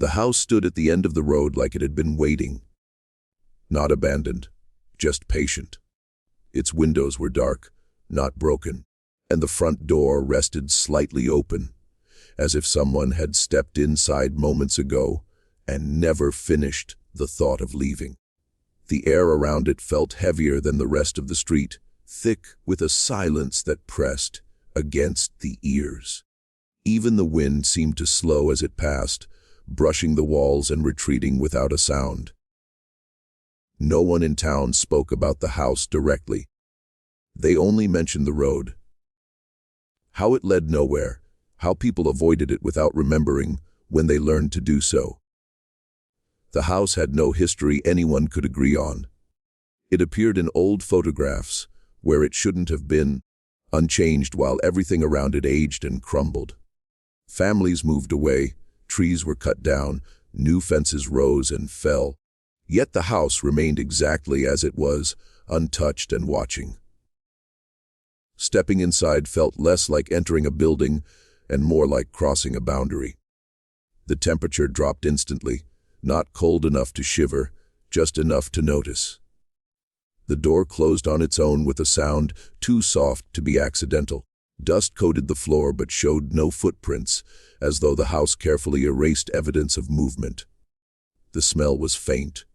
The house stood at the end of the road like it had been waiting. Not abandoned, just patient. Its windows were dark, not broken, and the front door rested slightly open, as if someone had stepped inside moments ago and never finished the thought of leaving. The air around it felt heavier than the rest of the street, thick with a silence that pressed against the ears. Even the wind seemed to slow as it passed, brushing the walls and retreating without a sound. No one in town spoke about the house directly. They only mentioned the road. How it led nowhere, how people avoided it without remembering when they learned to do so. The house had no history anyone could agree on. It appeared in old photographs, where it shouldn't have been, unchanged while everything around it aged and crumbled. Families moved away, trees were cut down, new fences rose and fell. Yet the house remained exactly as it was, untouched and watching. Stepping inside felt less like entering a building and more like crossing a boundary. The temperature dropped instantly, not cold enough to shiver, just enough to notice. The door closed on its own with a sound too soft to be accidental. Dust coated the floor but showed no footprints, as though the house carefully erased evidence of movement. The smell was faint.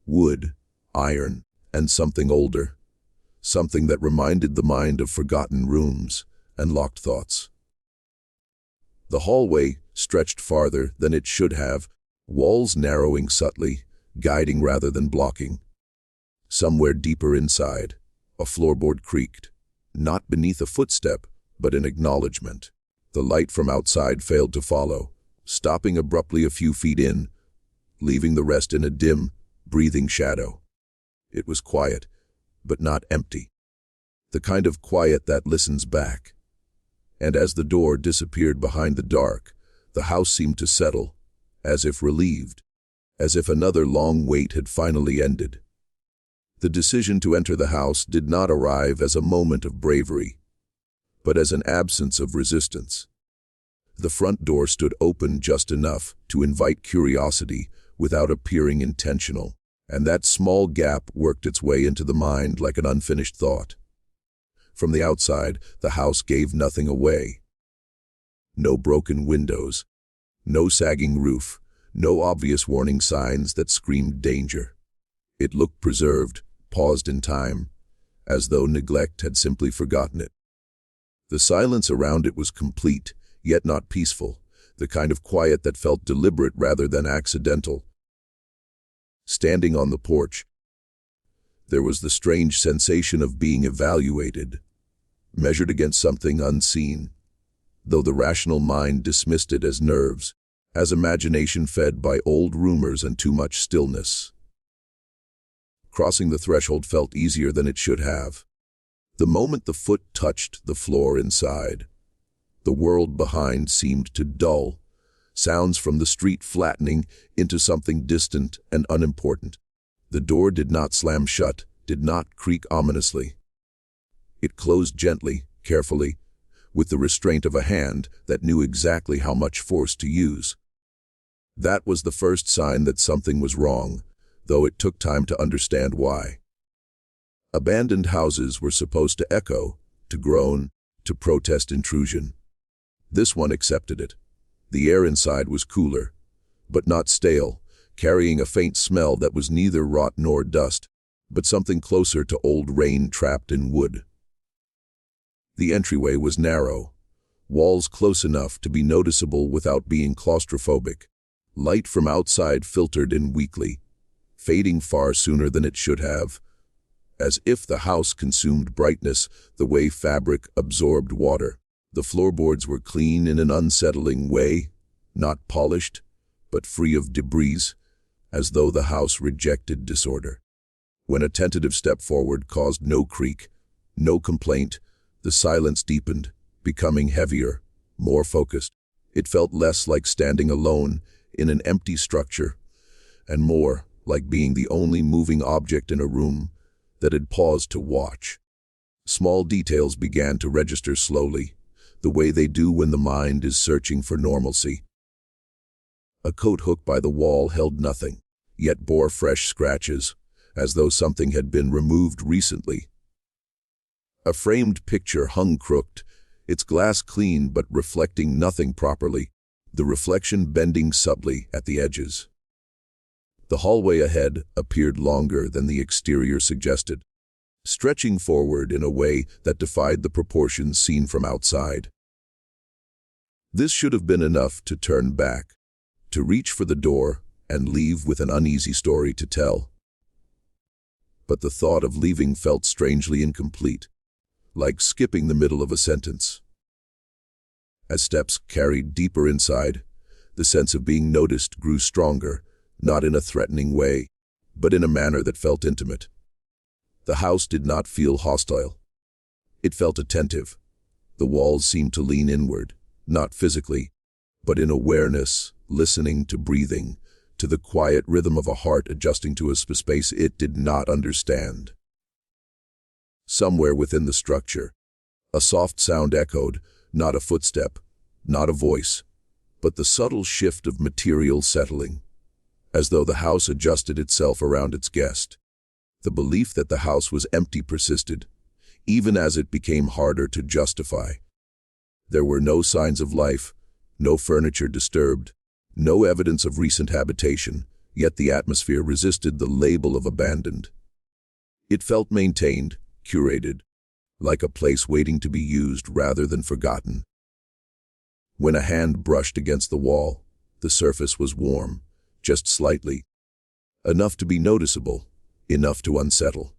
Wood, iron, and something older. Something that reminded the mind of forgotten rooms and locked thoughts. The hallway stretched farther than it should have, walls narrowing subtly, guiding rather than blocking. Somewhere deeper inside, a floorboard creaked, not beneath a footstep, but an acknowledgement. The light from outside failed to follow, stopping abruptly a few feet in, leaving the rest in a dim, breathing shadow. It was quiet, but not empty. The kind of quiet that listens back. And as the door disappeared behind the dark, the house seemed to settle, as if relieved, as if another long wait had finally ended. The decision to enter the house did not arrive as a moment of bravery, but as an absence of resistance. The front door stood open just enough to invite curiosity without appearing intentional, and that small gap worked its way into the mind like an unfinished thought. From the outside, the house gave nothing away. No broken windows, no sagging roof, no obvious warning signs that screamed danger. It looked preserved, paused in time, as though neglect had simply forgotten it. The silence around it was complete, yet not peaceful, the kind of quiet that felt deliberate rather than accidental. Standing on the porch, there was the strange sensation of being evaluated, measured against something unseen, though the rational mind dismissed it as nerves, as imagination fed by old rumors and too much stillness. Crossing the threshold felt easier than it should have. The moment the foot touched the floor inside, the world behind seemed to dull, sounds from the street flattening into something distant and unimportant. The door did not slam shut, did not creak ominously. It closed gently, carefully, with the restraint of a hand that knew exactly how much force to use. That was the first sign that something was wrong, though it took time to understand why. Abandoned houses were supposed to echo, to groan, to protest intrusion. This one accepted it. The air inside was cooler, but not stale, carrying a faint smell that was neither rot nor dust, but something closer to old rain trapped in wood. The entryway was narrow, walls close enough to be noticeable without being claustrophobic. Light from outside filtered in weakly, fading far sooner than it should have, as if the house consumed brightness the way fabric absorbed water. The floorboards were clean in an unsettling way, not polished, but free of debris, as though the house rejected disorder. When a tentative step forward caused no creak, no complaint, the silence deepened, becoming heavier, more focused. It felt less like standing alone in an empty structure, and more like being the only moving object in a room that had paused to watch. Small details began to register slowly, the way they do when the mind is searching for normalcy. A coat hook by the wall held nothing, yet bore fresh scratches, as though something had been removed recently. A framed picture hung crooked, its glass clean but reflecting nothing properly, the reflection bending subtly at the edges. The hallway ahead appeared longer than the exterior suggested, stretching forward in a way that defied the proportions seen from outside. This should have been enough to turn back, to reach for the door and leave with an uneasy story to tell. But the thought of leaving felt strangely incomplete, like skipping the middle of a sentence. As steps carried deeper inside, the sense of being noticed grew stronger, not in a threatening way, but in a manner that felt intimate. The house did not feel hostile. It felt attentive. The walls seemed to lean inward, not physically, but in awareness, listening to breathing, to the quiet rhythm of a heart adjusting to a space it did not understand. Somewhere within the structure, a soft sound echoed, not a footstep, not a voice, but the subtle shift of material settling, as though the house adjusted itself around its guest. The belief that the house was empty persisted, even as it became harder to justify. There were no signs of life, no furniture disturbed, no evidence of recent habitation, yet the atmosphere resisted the label of abandoned. It felt maintained, curated, like a place waiting to be used rather than forgotten. When a hand brushed against the wall, the surface was warm, just slightly, enough to be noticeable, enough to unsettle.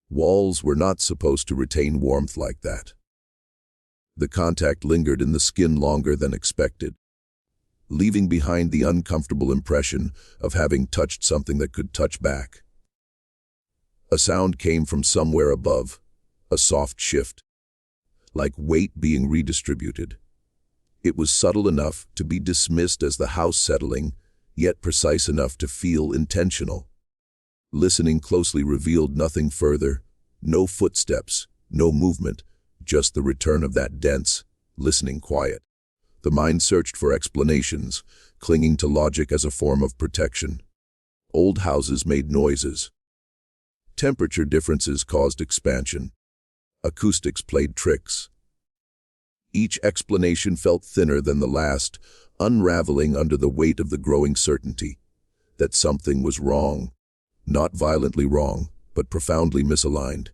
Walls were not supposed to retain warmth like that. The contact lingered in the skin longer than expected, leaving behind the uncomfortable impression of having touched something that could touch back. A sound came from somewhere above, a soft shift, like weight being redistributed. It was subtle enough to be dismissed as the house settling, yet precise enough to feel intentional. Listening closely revealed nothing further, no footsteps, no movement, just the return of that dense, listening quiet. The mind searched for explanations, clinging to logic as a form of protection. Old houses made noises. Temperature differences caused expansion. Acoustics played tricks. Each explanation felt thinner than the last, unraveling under the weight of the growing certainty that something was wrong. Not violently wrong, but profoundly misaligned.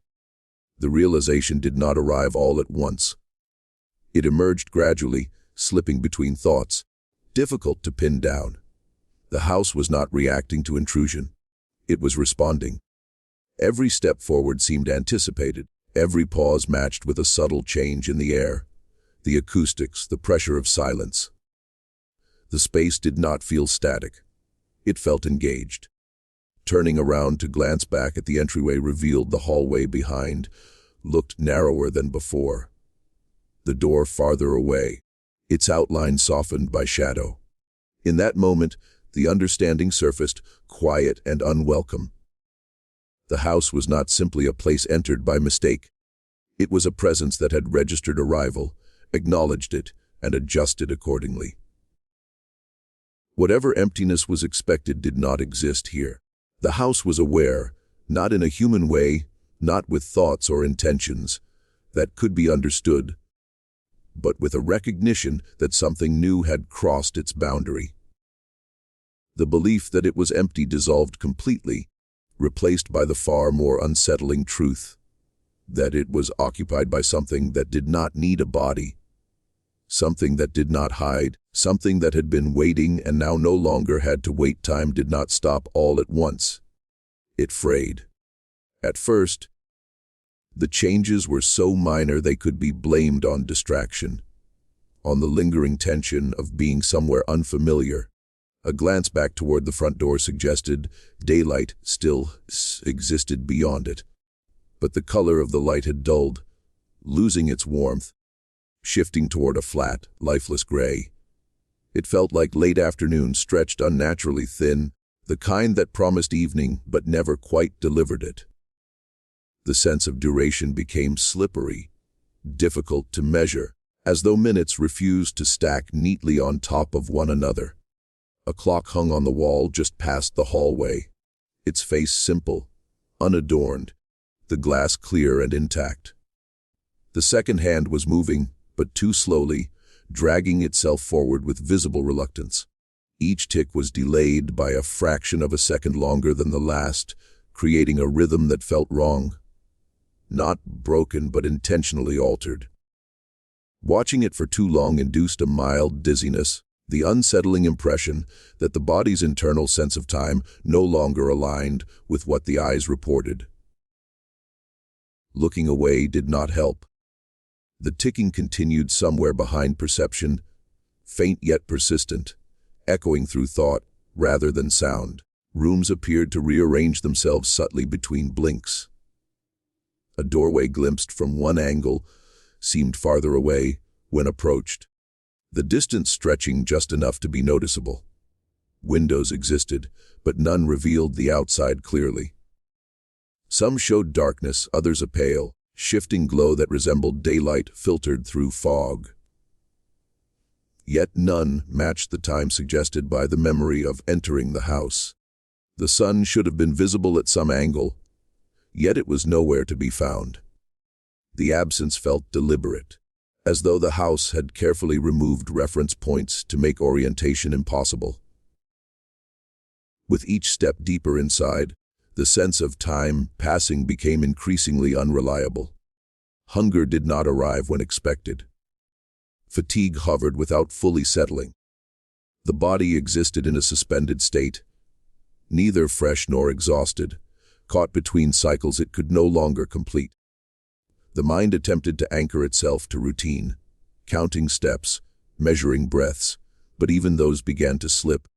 The realization did not arrive all at once. It emerged gradually, slipping between thoughts, difficult to pin down. The house was not reacting to intrusion. It was responding. Every step forward seemed anticipated. Every pause matched with a subtle change in the air. The acoustics, the pressure of silence. The space did not feel static. It felt engaged. Turning around to glance back at the entryway revealed the hallway behind, looked narrower than before. The door farther away, its outline softened by shadow. In that moment, the understanding surfaced, quiet and unwelcome. The house was not simply a place entered by mistake. It was a presence that had registered arrival, acknowledged it, and adjusted accordingly. Whatever emptiness was expected did not exist here. The house was aware, not in a human way, not with thoughts or intentions that could be understood, but with a recognition that something new had crossed its boundary. The belief that it was empty dissolved completely, replaced by the far more unsettling truth that it was occupied by something that did not need a body, something that did not hide, something that had been waiting and now no longer had to wait. Time did not stop all at once. It frayed. At first, the changes were so minor they could be blamed on distraction, on the lingering tension of being somewhere unfamiliar. A glance back toward the front door suggested daylight still existed beyond it, but the color of the light had dulled, losing its warmth, shifting toward a flat, lifeless gray. It felt like late afternoon stretched unnaturally thin, the kind that promised evening but never quite delivered it. The sense of duration became slippery, difficult to measure, as though minutes refused to stack neatly on top of one another. A clock hung on the wall just past the hallway, its face simple, unadorned, the glass clear and intact. The second hand was moving, but too slowly, dragging itself forward with visible reluctance. Each tick was delayed by a fraction of a second longer than the last, creating a rhythm that felt wrong. Not broken, but intentionally altered. Watching it for too long induced a mild dizziness, the unsettling impression that the body's internal sense of time no longer aligned with what the eyes reported. Looking away did not help. The ticking continued somewhere behind perception, faint yet persistent, echoing through thought rather than sound. Rooms appeared to rearrange themselves subtly between blinks. A doorway glimpsed from one angle seemed farther away when approached, the distance stretching just enough to be noticeable. Windows existed, but none revealed the outside clearly. Some showed darkness, others a pale, shifting glow that resembled daylight filtered through fog. Yet none matched the time suggested by the memory of entering the house. The sun should have been visible at some angle, yet it was nowhere to be found. The absence felt deliberate, as though the house had carefully removed reference points to make orientation impossible. With each step deeper inside, the sense of time passing became increasingly unreliable. Hunger did not arrive when expected. Fatigue hovered without fully settling. The body existed in a suspended state, neither fresh nor exhausted, caught between cycles it could no longer complete. The mind attempted to anchor itself to routine, counting steps, measuring breaths, but even those began to slip,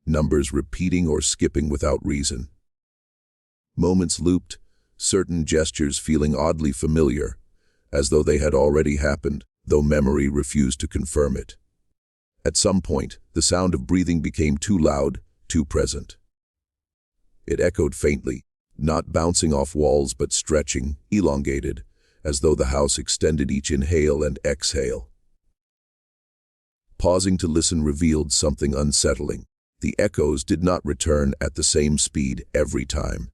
numbers repeating or skipping without reason. Moments looped, certain gestures feeling oddly familiar, as though they had already happened, though memory refused to confirm it. At some point, the sound of breathing became too loud, too present. It echoed faintly, not bouncing off walls but stretching, elongated, as though the house extended each inhale and exhale. Pausing to listen revealed something unsettling. The echoes did not return at the same speed every time.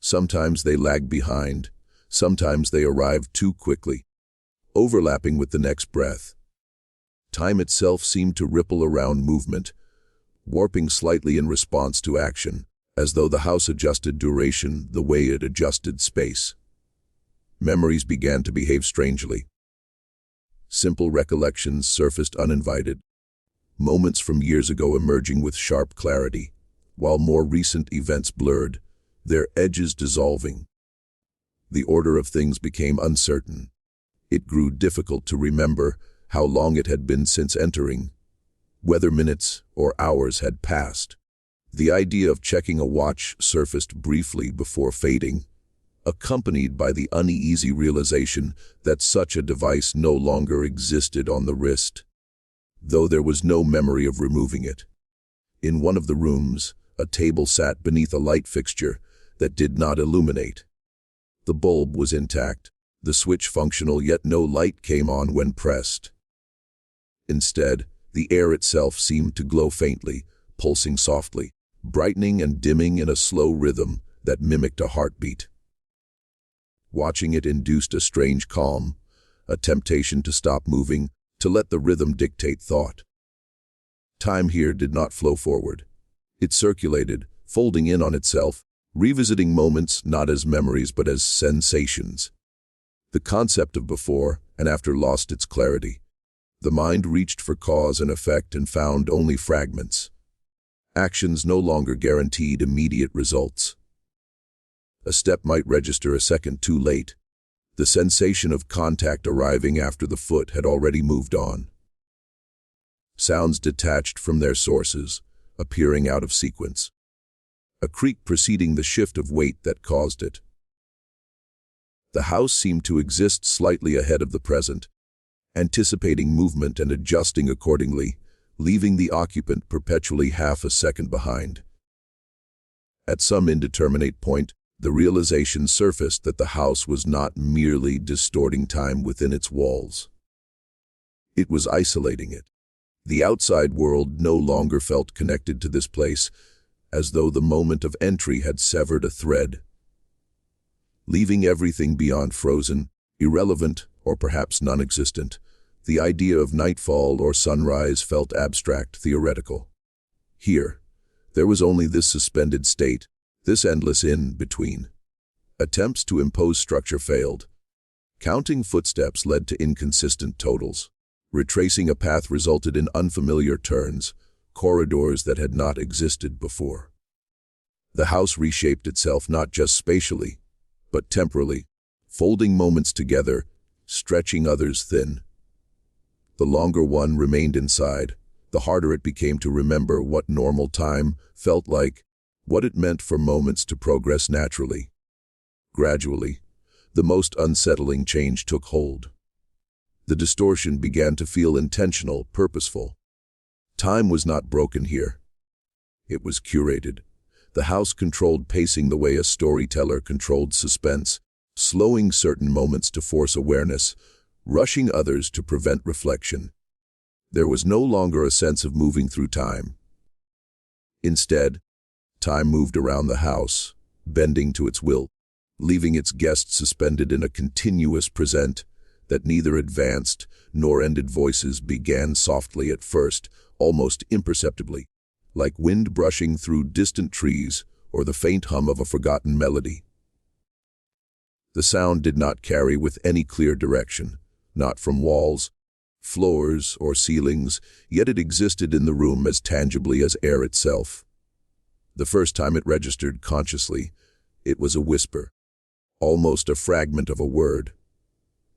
Sometimes they lagged behind, sometimes they arrived too quickly, overlapping with the next breath. Time itself seemed to ripple around movement, warping slightly in response to action, as though the house adjusted duration the way it adjusted space. Memories began to behave strangely. Simple recollections surfaced uninvited, moments from years ago emerging with sharp clarity, while more recent events blurred, their edges dissolving. The order of things became uncertain. It grew difficult to remember how long it had been since entering, whether minutes or hours had passed. The idea of checking a watch surfaced briefly before fading, accompanied by the uneasy realization that such a device no longer existed on the wrist, though there was no memory of removing it. In one of the rooms, a table sat beneath a light fixture that did not illuminate. The bulb was intact, the switch functional, yet no light came on when pressed. Instead, the air itself seemed to glow faintly, pulsing softly, brightening and dimming in a slow rhythm that mimicked a heartbeat. Watching it induced a strange calm, a temptation to stop moving, to let the rhythm dictate thought. Time here did not flow forward. It circulated, folding in on itself, revisiting moments not as memories but as sensations. The concept of before and after lost its clarity. The mind reached for cause and effect and found only fragments. Actions no longer guaranteed immediate results. A step might register a second too late. The sensation of contact arriving after the foot had already moved on. Sounds detached from their sources, appearing out of sequence. A creak preceding the shift of weight that caused it. The house seemed to exist slightly ahead of the present, anticipating movement and adjusting accordingly, leaving the occupant perpetually half a second behind. At some indeterminate point, the realization surfaced that the house was not merely distorting time within its walls. It was isolating it. The outside world no longer felt connected to this place, as though the moment of entry had severed a thread. Leaving everything beyond frozen, irrelevant, or perhaps non-existent, the idea of nightfall or sunrise felt abstract, theoretical. Here, there was only this suspended state, this endless in-between. Attempts to impose structure failed. Counting footsteps led to inconsistent totals. Retracing a path resulted in unfamiliar turns, corridors that had not existed before. The house reshaped itself not just spatially, but temporally, folding moments together, stretching others thin. The longer one remained inside, the harder it became to remember what normal time felt like, what it meant for moments to progress naturally. Gradually, the most unsettling change took hold. The distortion began to feel intentional, purposeful. Time was not broken here. It was curated. The house controlled pacing the way a storyteller controlled suspense, slowing certain moments to force awareness, rushing others to prevent reflection. There was no longer a sense of moving through time. Instead, time moved around the house, bending to its will, leaving its guests suspended in a continuous present that neither advanced nor ended. Voices began softly at first, almost imperceptibly, like wind brushing through distant trees or the faint hum of a forgotten melody. The sound did not carry with any clear direction, not from walls, floors, or ceilings, yet it existed in the room as tangibly as air itself. The first time it registered consciously, it was a whisper, almost a fragment of a word,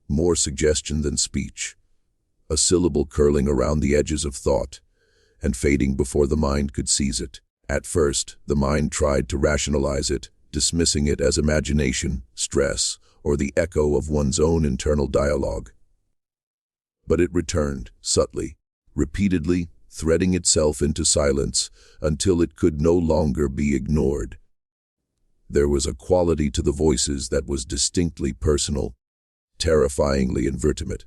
more suggestion than speech, a syllable curling around the edges of thought and fading before the mind could seize it. At first, the mind tried to rationalize it, dismissing it as imagination, stress, or the echo of one's own internal dialogue. But it returned, subtly, repeatedly, threading itself into silence until it could no longer be ignored. There was a quality to the voices that was distinctly personal, terrifyingly invertimate,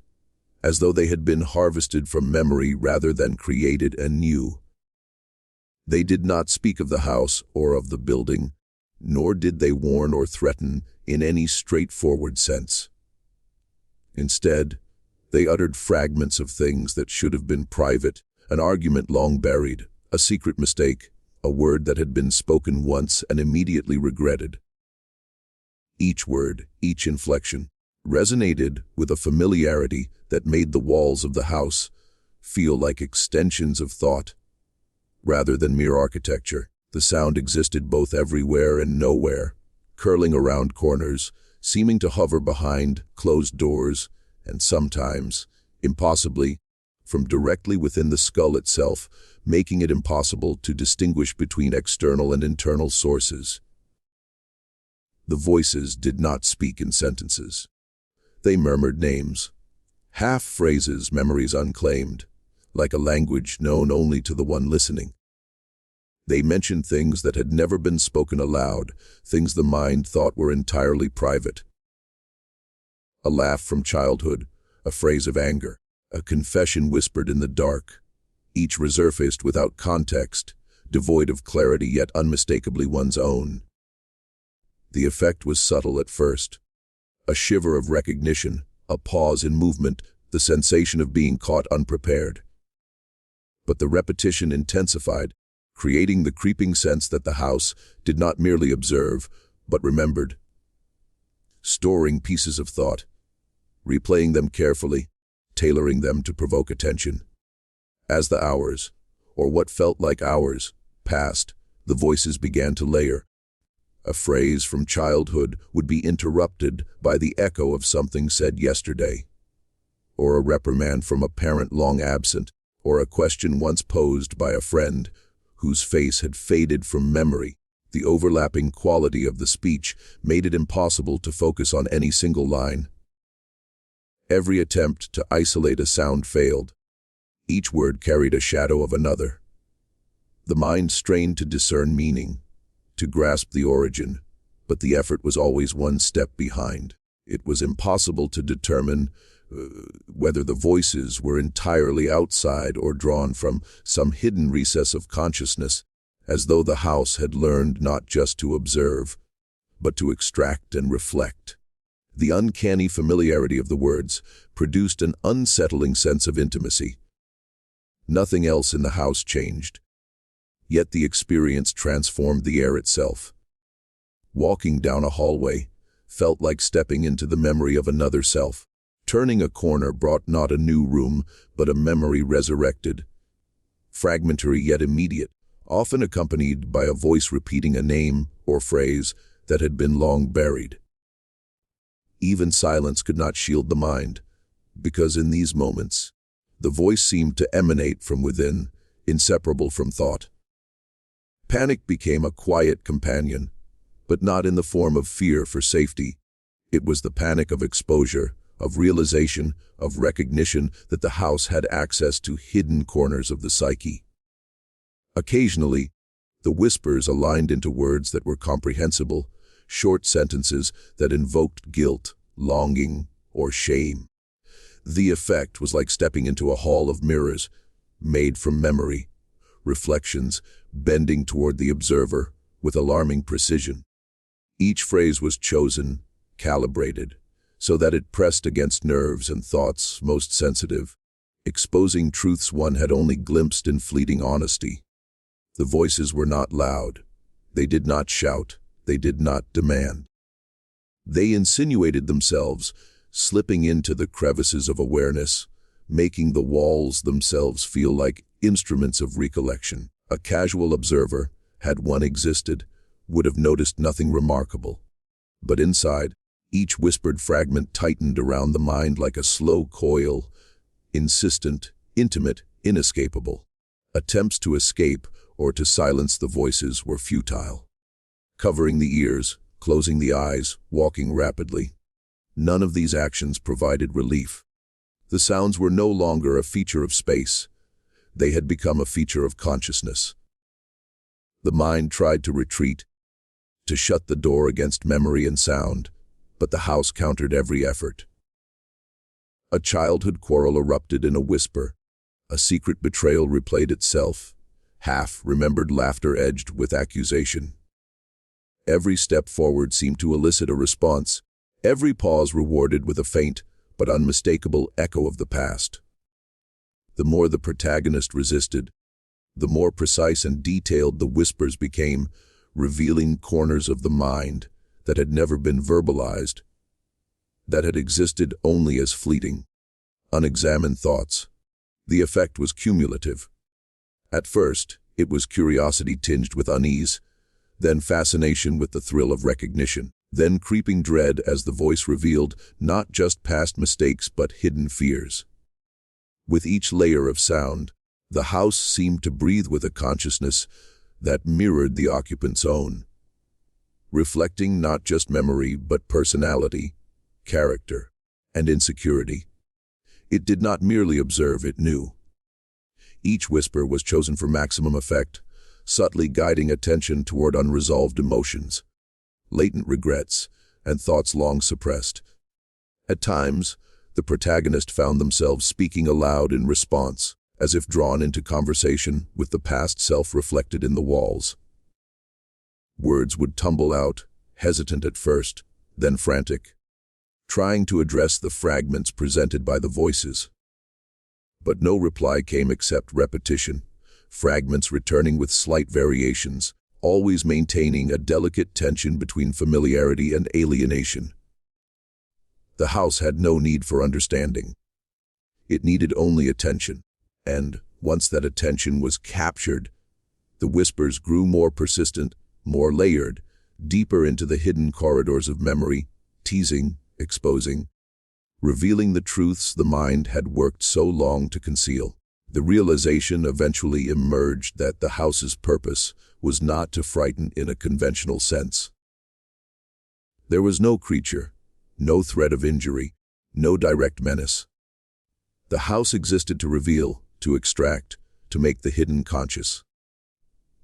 as though they had been harvested from memory rather than created anew. They did not speak of the house or of the building, nor did they warn or threaten in any straightforward sense. Instead, they uttered fragments of things that should have been private, an argument long buried, a secret mistake, a word that had been spoken once and immediately regretted. Each word, each inflection, resonated with a familiarity that made the walls of the house feel like extensions of thought. Rather than mere architecture, the sound existed both everywhere and nowhere, curling around corners, seeming to hover behind closed doors, and sometimes, impossibly, from directly within the skull itself, making it impossible to distinguish between external and internal sources. The voices did not speak in sentences. They murmured names, half-phrases, memories unclaimed, like a language known only to the one listening. They mentioned things that had never been spoken aloud, things the mind thought were entirely private. A laugh from childhood, a phrase of anger, a confession whispered in the dark, each resurfaced without context, devoid of clarity yet unmistakably one's own. The effect was subtle at first. A shiver of recognition, a pause in movement, the sensation of being caught unprepared. But the repetition intensified, creating the creeping sense that the house did not merely observe, but remembered. Storing pieces of thought, replaying them carefully, tailoring them to provoke attention. As the hours, or what felt like hours, passed, the voices began to layer. A phrase from childhood would be interrupted by the echo of something said yesterday, or a reprimand from a parent long absent, or a question once posed by a friend whose face had faded from memory. The overlapping quality of the speech made it impossible to focus on any single line. Every attempt to isolate a sound failed. Each word carried a shadow of another. The mind strained to discern meaning, to grasp the origin, but the effort was always one step behind. It was impossible to determine whether the voices were entirely outside or drawn from some hidden recess of consciousness, as though the house had learned not just to observe, but to extract and reflect. The uncanny familiarity of the words produced an unsettling sense of intimacy. Nothing else in the house changed, yet the experience transformed the air itself. Walking down a hallway felt like stepping into the memory of another self. Turning a corner brought not a new room, but a memory resurrected, fragmentary yet immediate, often accompanied by a voice repeating a name or phrase that had been long buried. Even silence could not shield the mind, because in these moments, the voice seemed to emanate from within, inseparable from thought. Panic became a quiet companion, but not in the form of fear for safety. It was the panic of exposure, of realization, of recognition that the house had access to hidden corners of the psyche. Occasionally, the whispers aligned into words that were comprehensible, short sentences that invoked guilt, longing, or shame. The effect was like stepping into a hall of mirrors, made from memory, reflections bending toward the observer with alarming precision. Each phrase was chosen, calibrated, so that it pressed against nerves and thoughts most sensitive, exposing truths one had only glimpsed in fleeting honesty. The voices were not loud. They did not shout. They did not demand. They insinuated themselves, slipping into the crevices of awareness, making the walls themselves feel like instruments of recollection. A casual observer, had one existed, would have noticed nothing remarkable. But inside, each whispered fragment tightened around the mind like a slow coil, insistent, intimate, inescapable. Attempts to escape or to silence the voices were futile. Covering the ears, closing the eyes, walking rapidly. None of these actions provided relief. The sounds were no longer a feature of space. They had become a feature of consciousness. The mind tried to retreat, to shut the door against memory and sound, but the house countered every effort. A childhood quarrel erupted in a whisper. A secret betrayal replayed itself, half-remembered laughter edged with accusation. Every step forward seemed to elicit a response, every pause rewarded with a faint but unmistakable echo of the past. The more the protagonist resisted, the more precise and detailed the whispers became, revealing corners of the mind that had never been verbalized, that had existed only as fleeting, unexamined thoughts. The effect was cumulative. At first, it was curiosity tinged with unease, then fascination with the thrill of recognition, then creeping dread as the voice revealed not just past mistakes but hidden fears. With each layer of sound, the house seemed to breathe with a consciousness that mirrored the occupant's own, reflecting not just memory but personality, character, and insecurity. It did not merely observe, it knew. Each whisper was chosen for maximum effect, subtly guiding attention toward unresolved emotions, latent regrets, and thoughts long suppressed. At times, the protagonist found themselves speaking aloud in response, as if drawn into conversation with the past self reflected in the walls. Words would tumble out, hesitant at first, then frantic, trying to address the fragments presented by the voices. But no reply came except repetition, fragments returning with slight variations, always maintaining a delicate tension between familiarity and alienation. The house had no need for understanding. It needed only attention, and once that attention was captured, the whispers grew more persistent, more layered, deeper into the hidden corridors of memory, teasing, exposing, revealing the truths the mind had worked so long to conceal. The realization eventually emerged that the house's purpose was not to frighten in a conventional sense. There was no creature, no threat of injury, no direct menace. The house existed to reveal, to extract, to make the hidden conscious.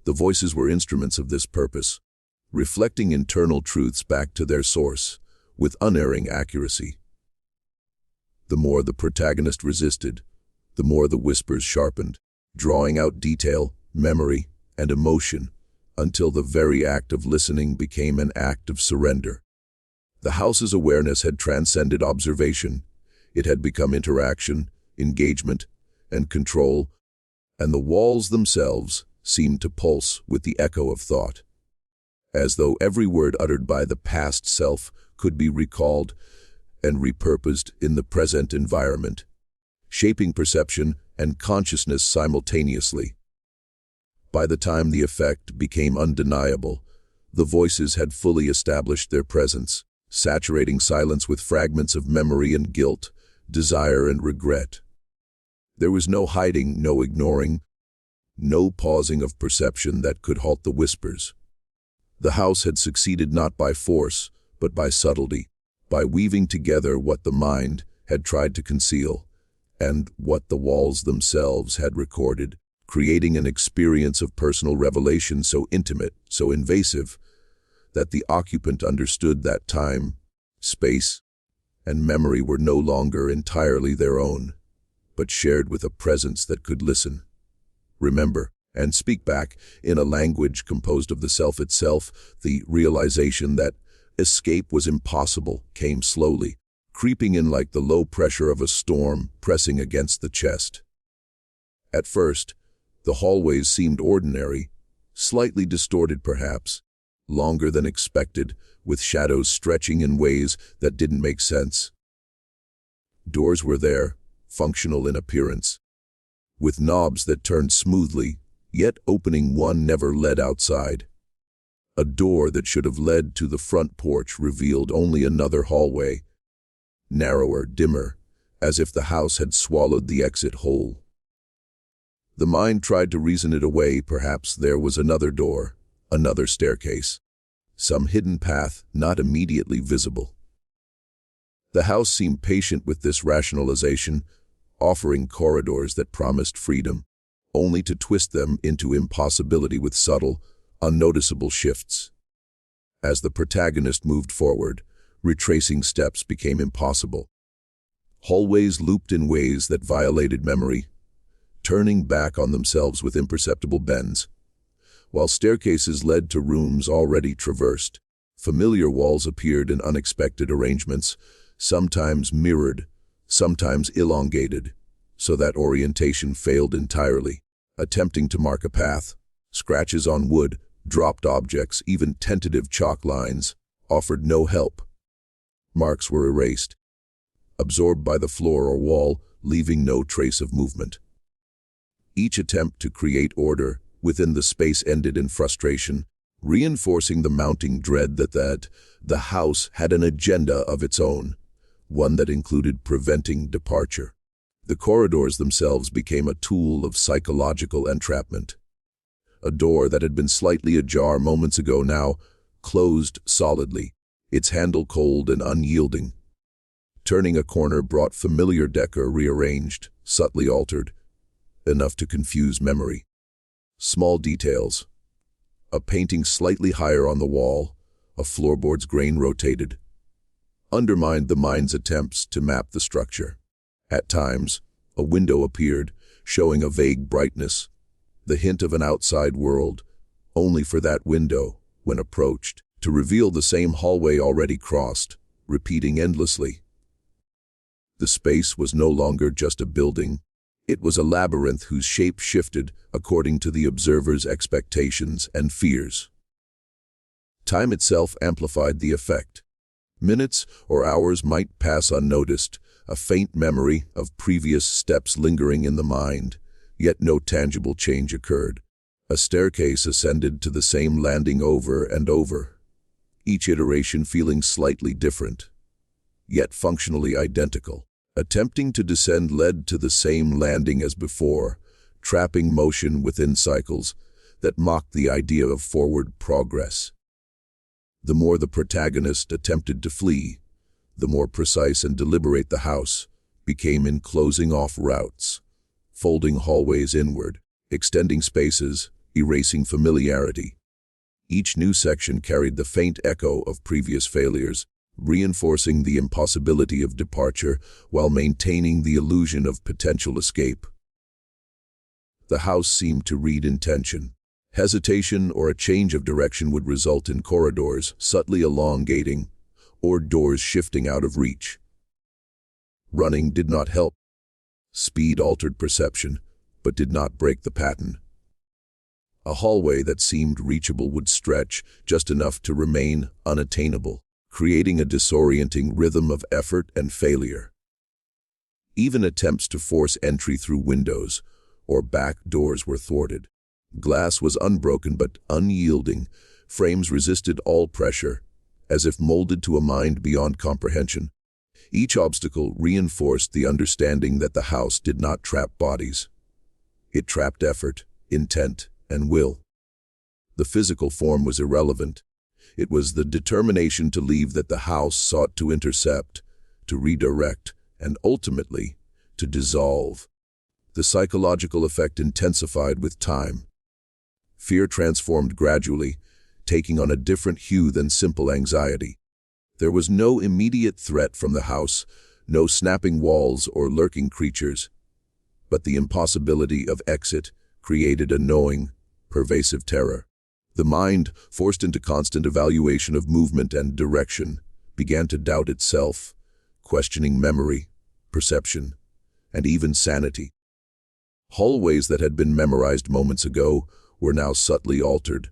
The voices were instruments of this purpose, reflecting internal truths back to their source, with unerring accuracy. The more the protagonist resisted, the more the whispers sharpened, drawing out detail, memory, and emotion, until the very act of listening became an act of surrender. The house's awareness had transcended observation. It had become interaction, engagement, and control, and the walls themselves seemed to pulse with the echo of thought, as though every word uttered by the past self could be recalled and repurposed in the present environment, shaping perception and consciousness simultaneously. By the time the effect became undeniable, the voices had fully established their presence, saturating silence with fragments of memory and guilt, desire and regret. There was no hiding, no ignoring, no pausing of perception that could halt the whispers. The house had succeeded not by force, but by subtlety, by weaving together what the mind had tried to conceal and what the walls themselves had recorded, creating an experience of personal revelation so intimate, so invasive, that the occupant understood that time, space, and memory were no longer entirely their own, but shared with a presence that could listen, remember, and speak back in a language composed of the self itself. The realization that escape was impossible came slowly, creeping in like the low pressure of a storm pressing against the chest. At first, the hallways seemed ordinary, slightly distorted perhaps, longer than expected, with shadows stretching in ways that didn't make sense. Doors were there, functional in appearance, with knobs that turned smoothly, yet opening one never led outside. A door that should have led to the front porch revealed only another hallway, narrower, dimmer, as if the house had swallowed the exit whole. The mind tried to reason it away. Perhaps there was another door, another staircase, some hidden path not immediately visible. The house seemed patient with this rationalization, offering corridors that promised freedom, only to twist them into impossibility with subtle, unnoticeable shifts. As the protagonist moved forward, retracing steps became impossible. Hallways looped in ways that violated memory, turning back on themselves with imperceptible bends, while staircases led to rooms already traversed. Familiar walls appeared in unexpected arrangements, sometimes mirrored, sometimes elongated, so that orientation failed entirely. Attempting to mark a path, scratches on wood, dropped objects, even tentative chalk lines, offered no help. Marks were erased, absorbed by the floor or wall, leaving no trace of movement. Each attempt to create order within the space ended in frustration, reinforcing the mounting dread that the house had an agenda of its own, one that included preventing departure. The corridors themselves became a tool of psychological entrapment. A door that had been slightly ajar moments ago now closed solidly, its handle cold and unyielding. Turning a corner brought familiar decor rearranged, subtly altered, enough to confuse memory. Small details. A painting slightly higher on the wall, a floorboard's grain rotated, undermined the mind's attempts to map the structure. At times, a window appeared, showing a vague brightness, the hint of an outside world, only for that window, when approached, to reveal the same hallway already crossed, repeating endlessly. The space was no longer just a building. It was a labyrinth whose shape shifted according to the observer's expectations and fears. Time itself amplified the effect. Minutes or hours might pass unnoticed, a faint memory of previous steps lingering in the mind, yet no tangible change occurred. A staircase ascended to the same landing over and over, each iteration feeling slightly different, yet functionally identical. Attempting to descend led to the same landing as before, trapping motion within cycles that mocked the idea of forward progress. The more the protagonist attempted to flee, the more precise and deliberate the house became in closing off routes, folding hallways inward, extending spaces, erasing familiarity. Each new section carried the faint echo of previous failures, reinforcing the impossibility of departure while maintaining the illusion of potential escape. The house seemed to read intention. Hesitation or a change of direction would result in corridors subtly elongating or doors shifting out of reach. Running did not help. Speed altered perception, but did not break the pattern. A hallway that seemed reachable would stretch just enough to remain unattainable, creating a disorienting rhythm of effort and failure. Even attempts to force entry through windows or back doors were thwarted. Glass was unbroken but unyielding. Frames resisted all pressure, as if molded to a mind beyond comprehension. Each obstacle reinforced the understanding that the house did not trap bodies. It trapped effort, intent, and will. The physical form was irrelevant. It was the determination to leave that the house sought to intercept, to redirect, and ultimately, to dissolve. The psychological effect intensified with time. Fear transformed gradually, taking on a different hue than simple anxiety. There was no immediate threat from the house, no snapping walls or lurking creatures, but the impossibility of exit created a gnawing, pervasive terror. The mind, forced into constant evaluation of movement and direction, began to doubt itself, questioning memory, perception, and even sanity. Hallways that had been memorized moments ago were now subtly altered.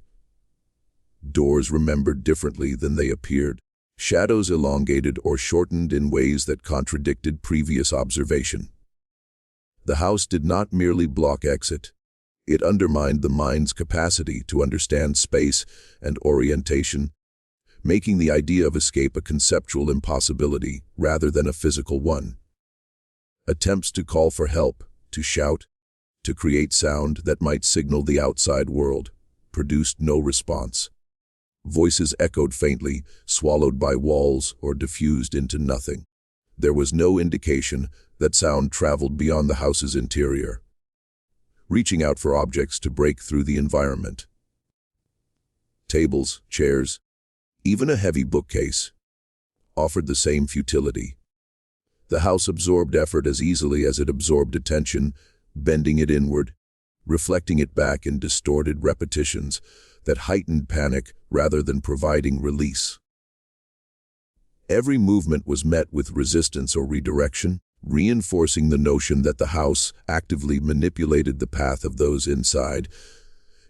Doors remembered differently than they appeared. Shadows elongated or shortened in ways that contradicted previous observation. The house did not merely block exit. It undermined the mind's capacity to understand space and orientation, making the idea of escape a conceptual impossibility rather than a physical one. Attempts to call for help, to shout, to create sound that might signal the outside world, produced no response. Voices echoed faintly, swallowed by walls or diffused into nothing. There was no indication that sound traveled beyond the house's interior, reaching out for objects to break through the environment. Tables, chairs, even a heavy bookcase, offered the same futility. The house absorbed effort as easily as it absorbed attention, bending it inward, reflecting it back in distorted repetitions that heightened panic rather than providing release. Every movement was met with resistance or redirection, reinforcing the notion that the house actively manipulated the path of those inside,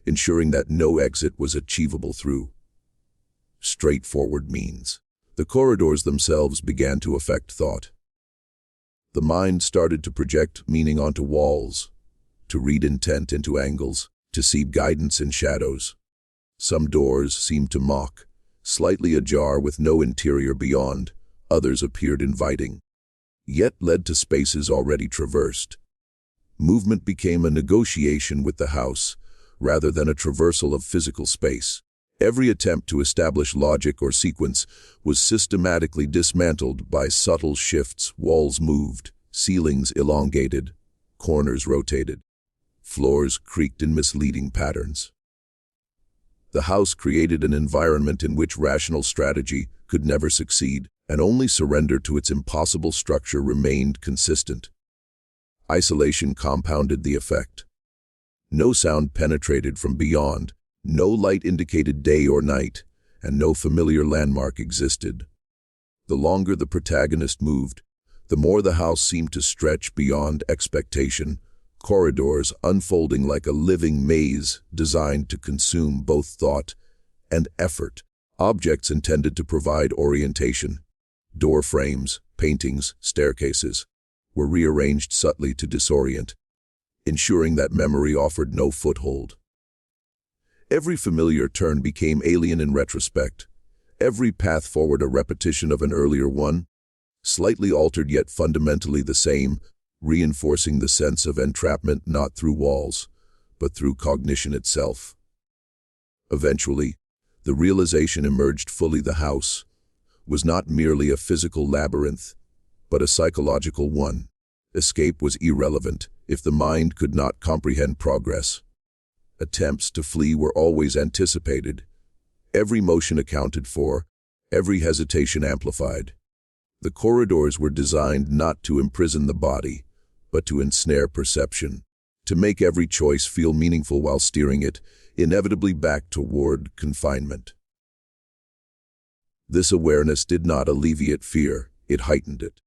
ensuring that no exit was achievable through straightforward means. The corridors themselves began to affect thought. The mind started to project meaning onto walls, to read intent into angles, to see guidance in shadows. Some doors seemed to mock, slightly ajar with no interior beyond. Others appeared inviting, yet led to spaces already traversed. Movement became a negotiation with the house, rather than a traversal of physical space. Every attempt to establish logic or sequence was systematically dismantled by subtle shifts. Walls moved, ceilings elongated, corners rotated, floors creaked in misleading patterns. The house created an environment in which rational strategy could never succeed, and only surrender to its impossible structure remained consistent. Isolation compounded the effect. No sound penetrated from beyond, no light indicated day or night, and no familiar landmark existed. The longer the protagonist moved, the more the house seemed to stretch beyond expectation, corridors unfolding like a living maze designed to consume both thought and effort. Objects intended to provide orientation, door frames, paintings, staircases, were rearranged subtly to disorient, ensuring that memory offered no foothold. Every familiar turn became alien in retrospect, every path forward a repetition of an earlier one, slightly altered yet fundamentally the same, reinforcing the sense of entrapment not through walls, but through cognition itself. Eventually, the realization emerged fully: the house was not merely a physical labyrinth, but a psychological one. Escape was irrelevant if the mind could not comprehend progress. Attempts to flee were always anticipated, every motion accounted for, every hesitation amplified. The corridors were designed not to imprison the body, but to ensnare perception, to make every choice feel meaningful while steering it inevitably back toward confinement. This awareness did not alleviate fear, it heightened it.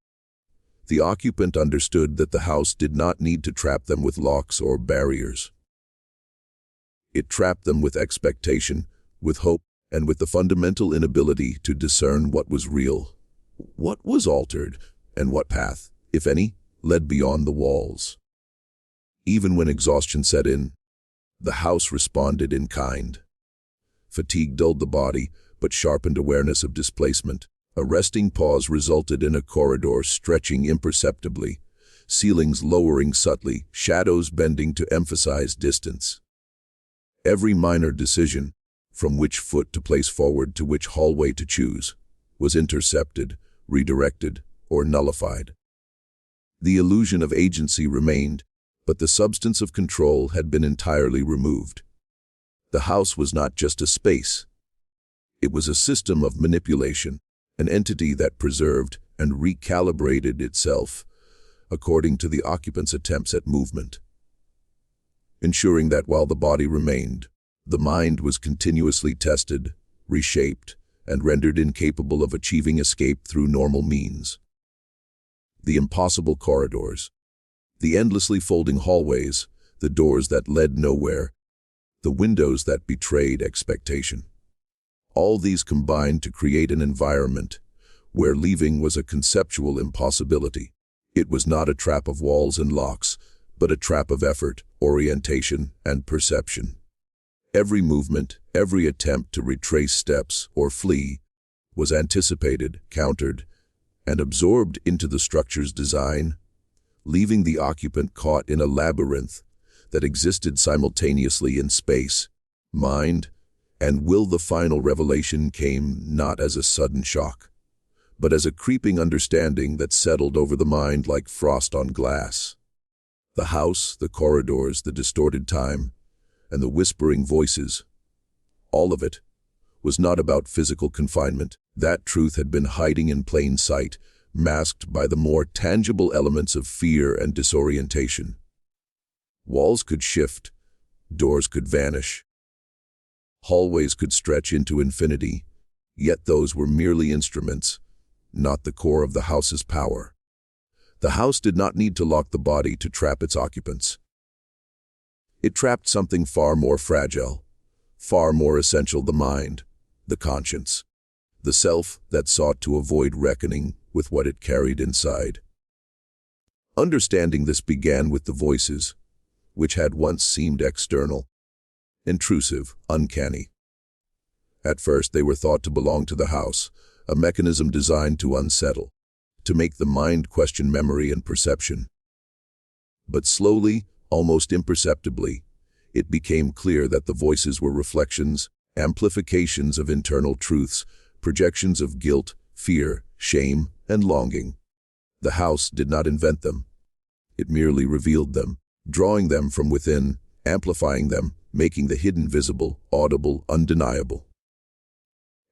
The occupant understood that the house did not need to trap them with locks or barriers. It trapped them with expectation, with hope, and with the fundamental inability to discern what was real, what was altered, and what path, if any, led beyond the walls. Even when exhaustion set in, the house responded in kind. Fatigue dulled the body, but sharpened awareness of displacement. A resting pause resulted in a corridor stretching imperceptibly, ceilings lowering subtly, shadows bending to emphasize distance. Every minor decision, from which foot to place forward to which hallway to choose, was intercepted, redirected, or nullified. The illusion of agency remained, but the substance of control had been entirely removed. The house was not just a space. It was a system of manipulation, an entity that preserved and recalibrated itself according to the occupant's attempts at movement, ensuring that while the body remained, the mind was continuously tested, reshaped, and rendered incapable of achieving escape through normal means. The impossible corridors, the endlessly folding hallways, the doors that led nowhere, the windows that betrayed expectation. All these combined to create an environment where leaving was a conceptual impossibility. It was not a trap of walls and locks, but a trap of effort, orientation, and perception. Every movement, every attempt to retrace steps or flee, was anticipated, countered, and absorbed into the structure's design, leaving the occupant caught in a labyrinth that existed simultaneously in space, mind, and will. The final revelation came not as a sudden shock, but as a creeping understanding that settled over the mind like frost on glass. The house, the corridors, the distorted time, and the whispering voices, all of it, was not about physical confinement. That truth had been hiding in plain sight, masked by the more tangible elements of fear and disorientation. Walls could shift, doors could vanish, hallways could stretch into infinity, yet those were merely instruments, not the core of the house's power. The house did not need to lock the body to trap its occupants. It trapped something far more fragile, far more essential: the mind, the conscience, the self that sought to avoid reckoning with what it carried inside. Understanding this began with the voices, which had once seemed external, intrusive, uncanny. At first they were thought to belong to the house, a mechanism designed to unsettle, to make the mind question memory and perception. But slowly, almost imperceptibly, it became clear that the voices were reflections, amplifications of internal truths, projections of guilt, fear, shame, and longing. The house did not invent them. It merely revealed them, drawing them from within, amplifying them, making the hidden visible, audible, undeniable.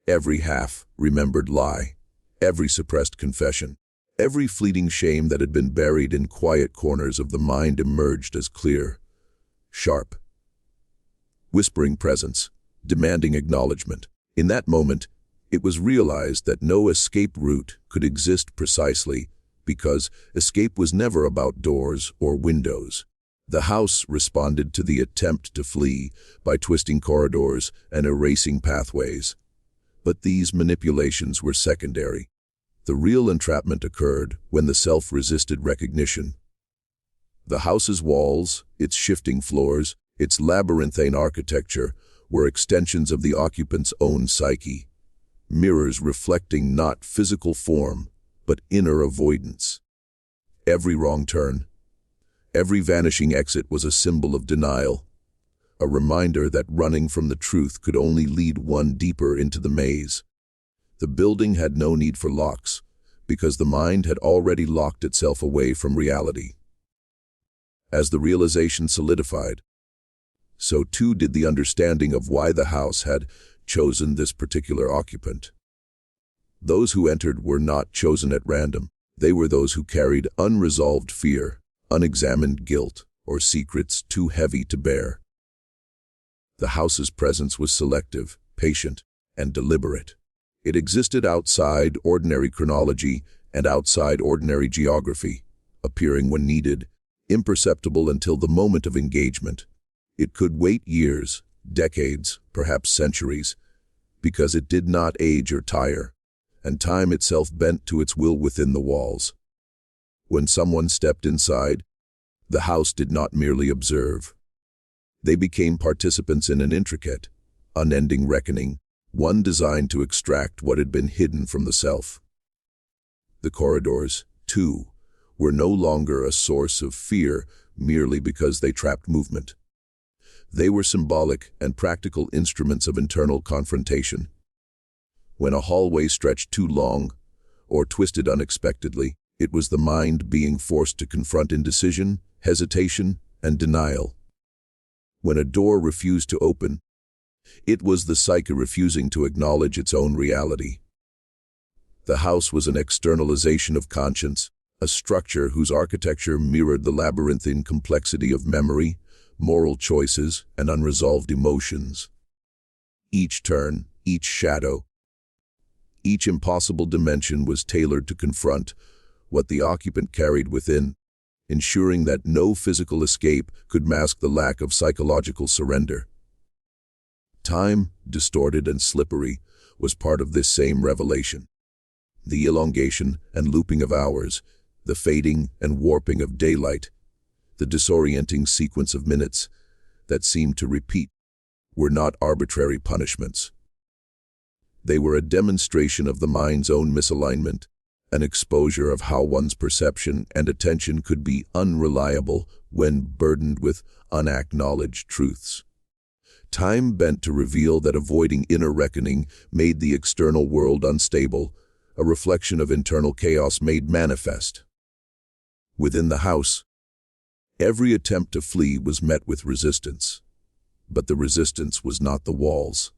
Every half-remembered lie, every suppressed confession, every fleeting shame that had been buried in quiet corners of the mind emerged as clear, sharp, whispering presence, demanding acknowledgement. In that moment, it was realized that no escape route could exist precisely because escape was never about doors or windows. The house responded to the attempt to flee by twisting corridors and erasing pathways. But these manipulations were secondary. The real entrapment occurred when the self resisted recognition. The house's walls, its shifting floors, its labyrinthine architecture were extensions of the occupant's own psyche, mirrors reflecting not physical form, but inner avoidance. Every wrong turn, every vanishing exit was a symbol of denial, a reminder that running from the truth could only lead one deeper into the maze. The building had no need for locks, because the mind had already locked itself away from reality. As the realization solidified, so too did the understanding of why the house had chosen this particular occupant. Those who entered were not chosen at random. They were those who carried unresolved fear, unexamined guilt, or secrets too heavy to bear. The house's presence was selective, patient, and deliberate. It existed outside ordinary chronology and outside ordinary geography, appearing when needed, imperceptible until the moment of engagement. It could wait years, decades, perhaps centuries, because it did not age or tire, and time itself bent to its will within the walls. When someone stepped inside, the house did not merely observe. They became participants in an intricate, unending reckoning, one designed to extract what had been hidden from the self. The corridors, too, were no longer a source of fear merely because they trapped movement. They were symbolic and practical instruments of internal confrontation. When a hallway stretched too long or twisted unexpectedly, it was the mind being forced to confront indecision, hesitation, and denial. When a door refused to open, it was the psyche refusing to acknowledge its own reality. The house was an externalization of conscience, a structure whose architecture mirrored the labyrinthine complexity of memory, moral choices, and unresolved emotions. Each turn, each shadow, each impossible dimension was tailored to confront what the occupant carried within, ensuring that no physical escape could mask the lack of psychological surrender. Time, distorted and slippery, was part of this same revelation. The elongation and looping of hours, the fading and warping of daylight, the disorienting sequence of minutes that seemed to repeat, were not arbitrary punishments. They were a demonstration of the mind's own misalignment, an exposure of how one's perception and attention could be unreliable when burdened with unacknowledged truths. Time bent to reveal that avoiding inner reckoning made the external world unstable, a reflection of internal chaos made manifest. Within the house, every attempt to flee was met with resistance. But the resistance was not the walls.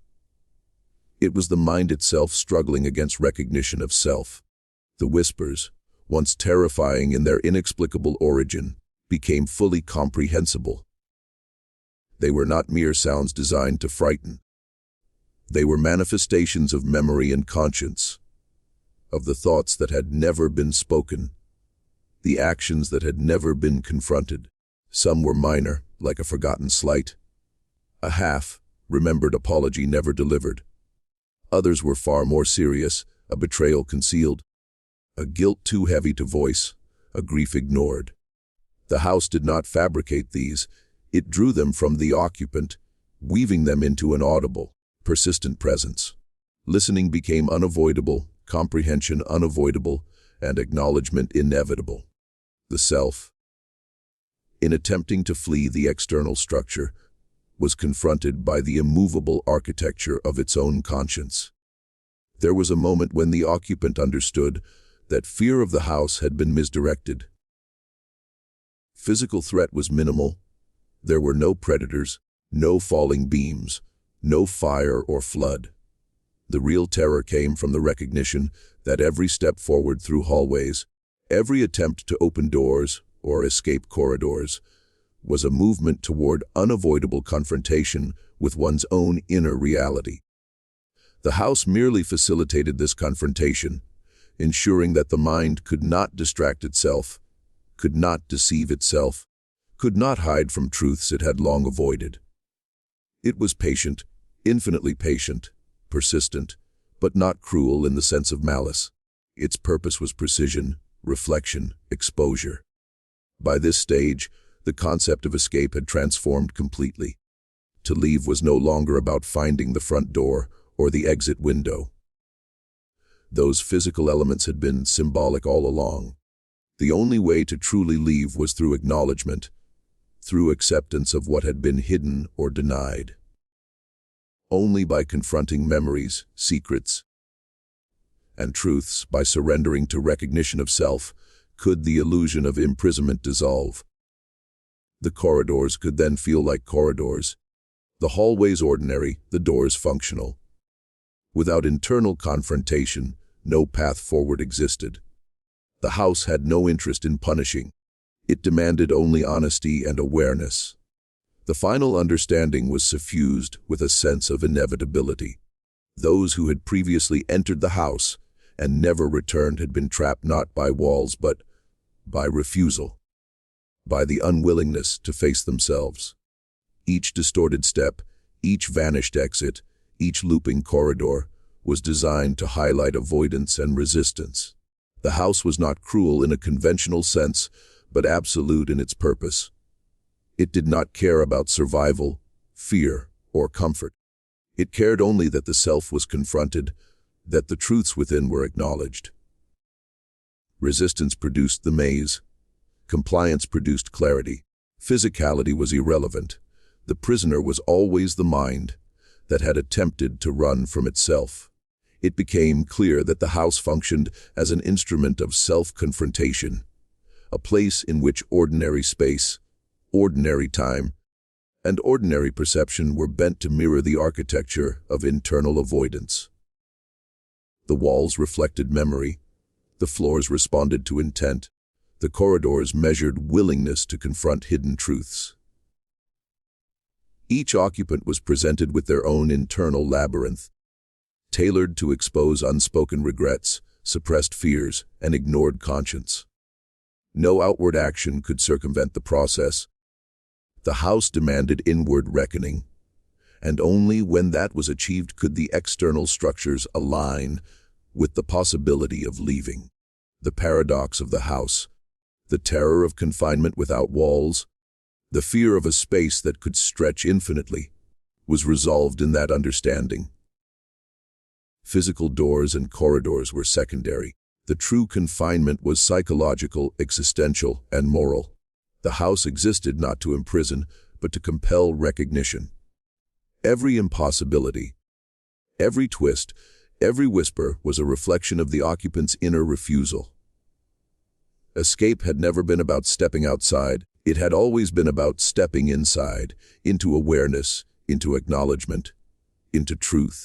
It was the mind itself struggling against recognition of self. The whispers, once terrifying in their inexplicable origin, became fully comprehensible. They were not mere sounds designed to frighten. They were manifestations of memory and conscience, of the thoughts that had never been spoken, the actions that had never been confronted. Some were minor, like a forgotten slight, a half-remembered apology never delivered. Others were far more serious, a betrayal concealed, a guilt too heavy to voice, a grief ignored. The house did not fabricate these. It drew them from the occupant, weaving them into an audible, persistent presence. Listening became unavoidable, comprehension unavoidable, and acknowledgement inevitable. The self, in attempting to flee the external structure, was confronted by the immovable architecture of its own conscience. There was a moment when the occupant understood that fear of the house had been misdirected. Physical threat was minimal. There were no predators, no falling beams, no fire or flood. The real terror came from the recognition that every step forward through hallways, every attempt to open doors or escape corridors, was a movement toward unavoidable confrontation with one's own inner reality. The house merely facilitated this confrontation, ensuring that the mind could not distract itself, could not deceive itself, could not hide from truths it had long avoided. It was patient, infinitely patient, persistent, but not cruel in the sense of malice. Its purpose was precision, reflection, exposure. By this stage, the concept of escape had transformed completely. To leave was no longer about finding the front door or the exit window. Those physical elements had been symbolic all along. The only way to truly leave was through acknowledgement, through acceptance of what had been hidden or denied. Only by confronting memories, secrets, and truths, by surrendering to recognition of self, could the illusion of imprisonment dissolve. The corridors could then feel like corridors, the hallways ordinary, the doors functional. Without internal confrontation, no path forward existed. The house had no interest in punishing. It demanded only honesty and awareness. The final understanding was suffused with a sense of inevitability. Those who had previously entered the house and never returned had been trapped not by walls but by refusal, by the unwillingness to face themselves. Each distorted step, each vanished exit, each looping corridor was designed to highlight avoidance and resistance. The house was not cruel in a conventional sense, but absolute in its purpose. It did not care about survival, fear, or comfort. It cared only that the self was confronted, that the truths within were acknowledged. Resistance produced the maze. Compliance produced clarity. Physicality was irrelevant. The prisoner was always the mind that had attempted to run from itself. It became clear that the house functioned as an instrument of self-confrontation, a place in which ordinary space, ordinary time, and ordinary perception were bent to mirror the architecture of internal avoidance. The walls reflected memory, the floors responded to intent, the corridors measured willingness to confront hidden truths. Each occupant was presented with their own internal labyrinth, tailored to expose unspoken regrets, suppressed fears, and ignored conscience. No outward action could circumvent the process. The house demanded inward reckoning, and only when that was achieved could the external structures align with the possibility of leaving. The paradox of the house, the terror of confinement without walls, the fear of a space that could stretch infinitely, was resolved in that understanding. Physical doors and corridors were secondary. The true confinement was psychological, existential, and moral. The house existed not to imprison, but to compel recognition. Every impossibility, every twist, every whisper was a reflection of the occupant's inner refusal. Escape had never been about stepping outside. It had always been about stepping inside, into awareness, into acknowledgement, into truth.